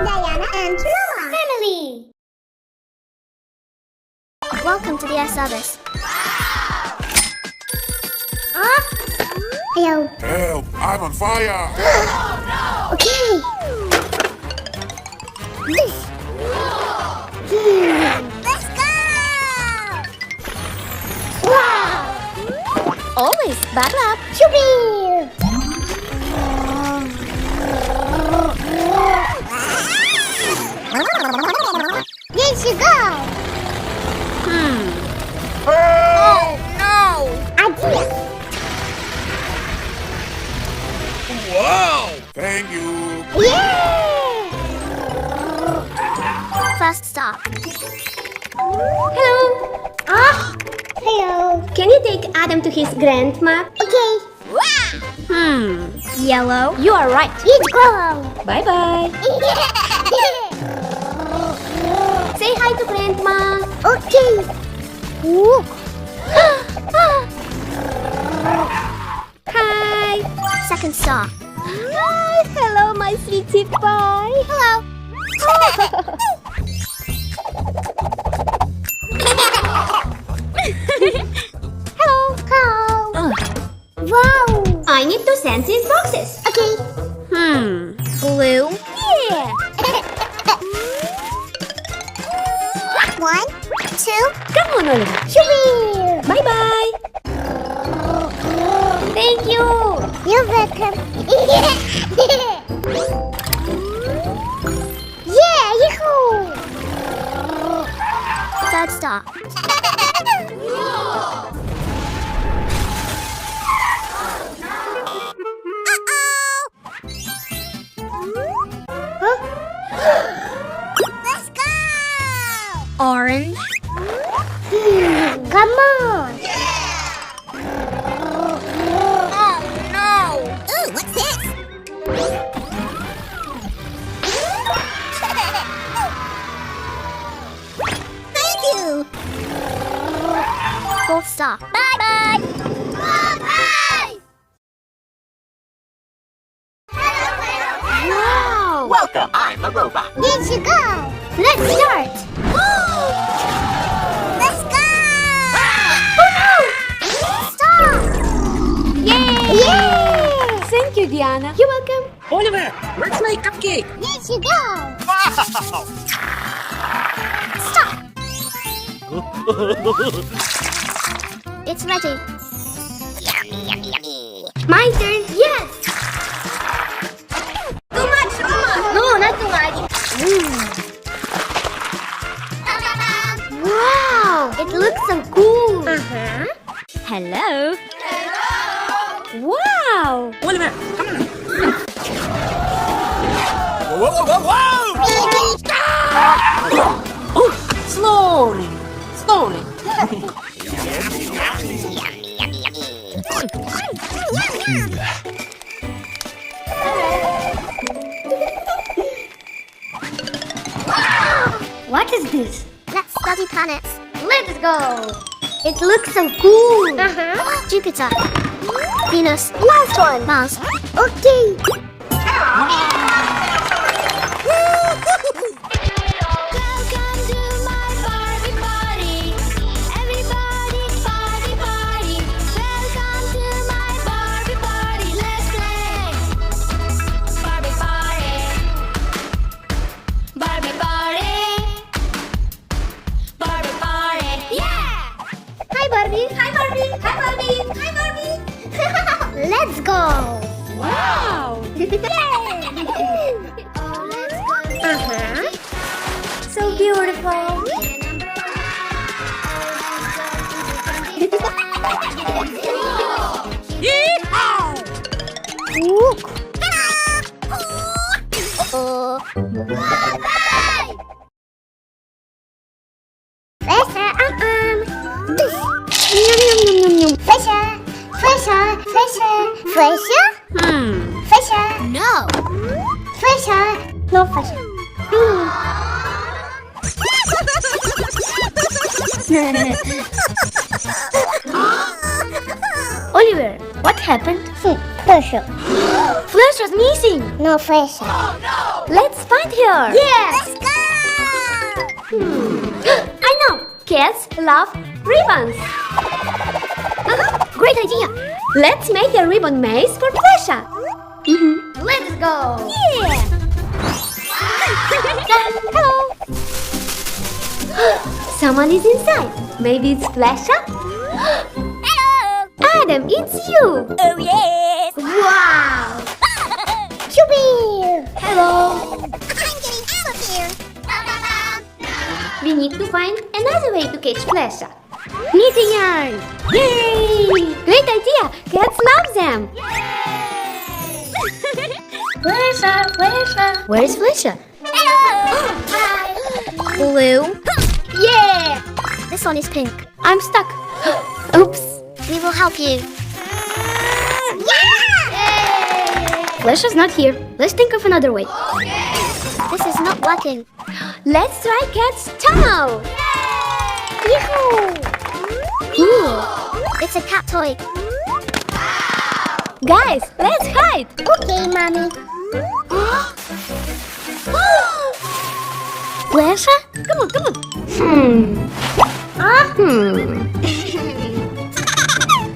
Diana and Roma family. Welcome to the service. Hello. Help! I'm on fire! Okay. Let's go! Wow! Always battle up. Chupi! There you go. Oh no! Idea. Wow! Thank you! Yeah! First stop. Hello. Hello. Can you take Adam to his grandma? Okay. Yellow. You are right. Let's go. Bye bye. Say hi to grandma. Okay. Ooh. Hi. Second stop. Hi. Hello, my sweetie pie. Hello. Hello. Hello. Wow. I need to send these boxes. Okay. Blue. Yeah. 1, 2, Come on, Oliver. Chupi. Bye bye. Thank you. You're welcome. Yeah, yahoo! Third stop. Let's go! Orange. Come on! Oh no! Ooh, what's this? Thank you! Full stop. Bye-bye! Bye-bye! Wow! Welcome, I'm a robot. There you go! Let's start! Let's go! Oh no! Stop! Yay! Yay! Thank you, Diana. You're welcome. Oliver, where's my cupcake? There you go! Wow! Stop! It's ready. Yummy, yummy, yummy. My turn. Yes. Too much, Roma. No, not too much. Wow, it looks so cool. Hello. Wow. Oliver, come on. Whoa, whoa, whoa, whoa! Oh, slowly, slowly. Yummy, yummy, yummy. What is this? Let's study planets. Let's go. It looks so cool. Jupiter. Venus. Last one. Mars. Okay. Welcome to my Barbie party. Everybody party party. Welcome to my Barbie party. Let's play. Barbie party. Barbie party. Barbie party. Yeah! Hi, Barbie. Hi, Barbie. Hi, Barbie. Hi, Barbie. Let's go. Wow. So beautiful. Fisher. No. Fisher. No fisher. Oliver, what happened? Fisher. Flash was missing. No fisher. Let's find her. Yeah. Let's go. I know. Cats love ribbons. Great idea. Let's make a ribbon maze for Flesha. Let's go. Yeah. Hello. Someone is inside. Maybe it's Flesha? Hello. Adam, it's you. Oh yes. Wow. Chubi. Hello. I'm getting out of here. We need to find another way to catch Flesha. Knitting yarn. Yay! Great idea. Cats love them. Flesha. Where is Flesha? Hello. Hi. Blue. Yeah. This one is pink. I'm stuck. Oops. We will help you. Yeah. Flesha's not here. Let's think of another way. This is not working. Let's try cat's tunnel. Yoo-hoo. Cool. It's a cat toy. Guys, let's hide. Okay, mommy. Flesha? Come on, come on.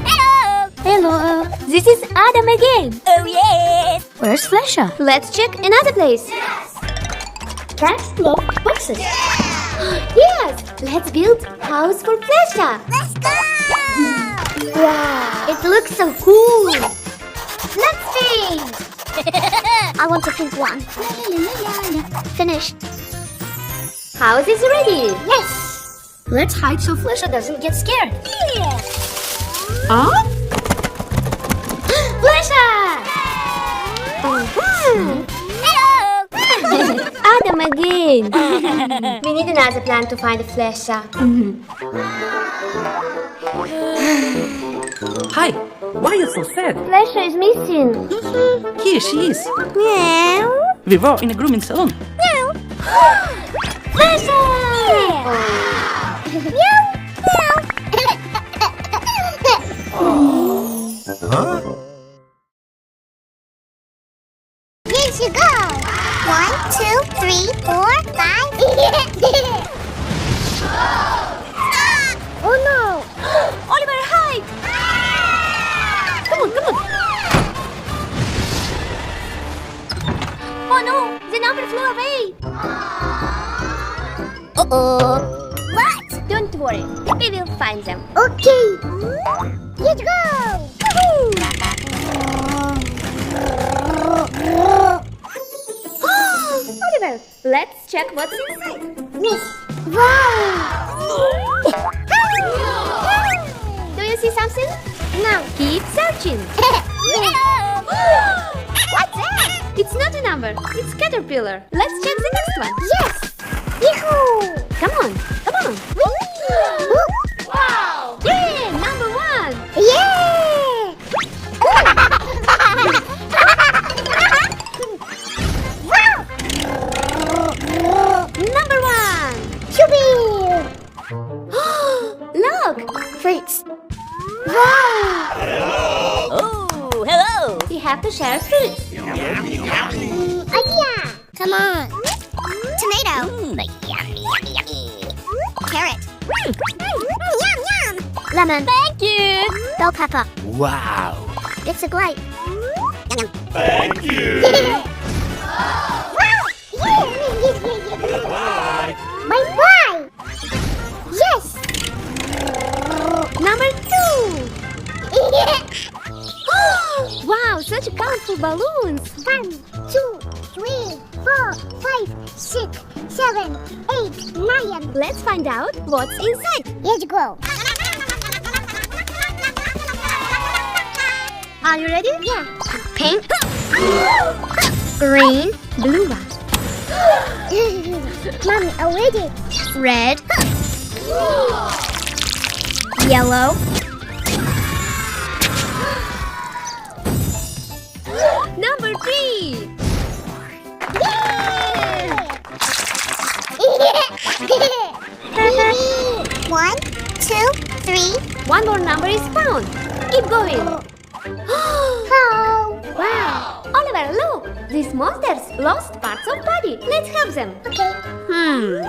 Hello. Hello. This is Adam again. Oh yes. Where's Flesha? Let's check another place. Cats love boxes. Yes. Let's build house for Flesha. Let's go. Wow. It looks so cool. Let's paint. I want a pink one. Finished. House is ready. Yes. Let's hide so Flesha doesn't get scared. Yeah. Huh? Flesha! Hello. Adam again. We need another plan to find Flesha. Hi, why are you so sad? Flesha is missing. Here she is. Meow. We were in a grooming salon. Flesha! Here you go. 1, 2, 3, 4, 5. Oh no. Oliver, hide! Come on, come on. Oh no, the number flew away. Uh-oh. What? Don't worry, we will find them. Okay. Let's go. Oliver, let's check what's inside. Wow. Do you see something? No. Keep searching. What's that? It's not a number, it's caterpillar. Let's check the next one. Yes. Yahoo. Come on, come on. Wow. Yeah, number 1. Yeah. Number 1. Chubi. Look, fruits. Wow. Oh, hello. We have to share fruits. Idea. Come on. Tomato. Carrot. Yum, yum. Lemon. Thank you. Bell pepper. Wow. It's a grape. Thank you. Bye-bye. Yes. Number 2. Wow, such colorful balloons. 1, 2, 3, 4, 5, 6, 7, 8, 9. Let's find out what's inside. Let's go. Are you ready? Yeah. Pink, green, blue one, Mommy, already. red, yellow, number 3. One, 2, 3. One more number is found. Keep going. Oh. Wow! Oliver, look! These monsters lost parts of body. Let's help them. Okay. Hmm.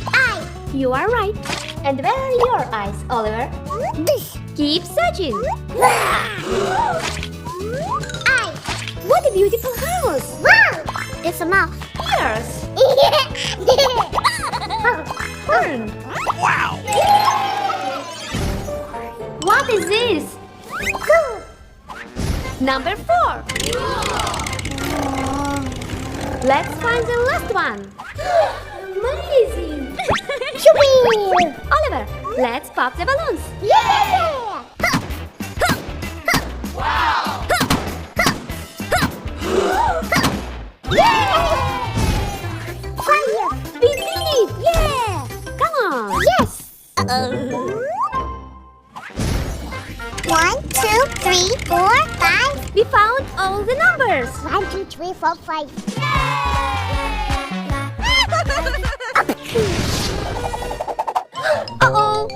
Eye. You are right. And where are your eyes, Oliver? This. Keep searching. Eye. What a beautiful house. Wow. It's a mouth. Ears. Horn. Wow! What is this? Cool. Number 4. Let's find the last one. Amazing. Shoo-wee. Oliver, let's pop the balloons. Yeah. Yeah. Fire. We did it. Yeah. Come on. Yes. 1, 2, 3, 4, 5. We found all the numbers. 1, 2, 3, 4, 5. Uh-oh.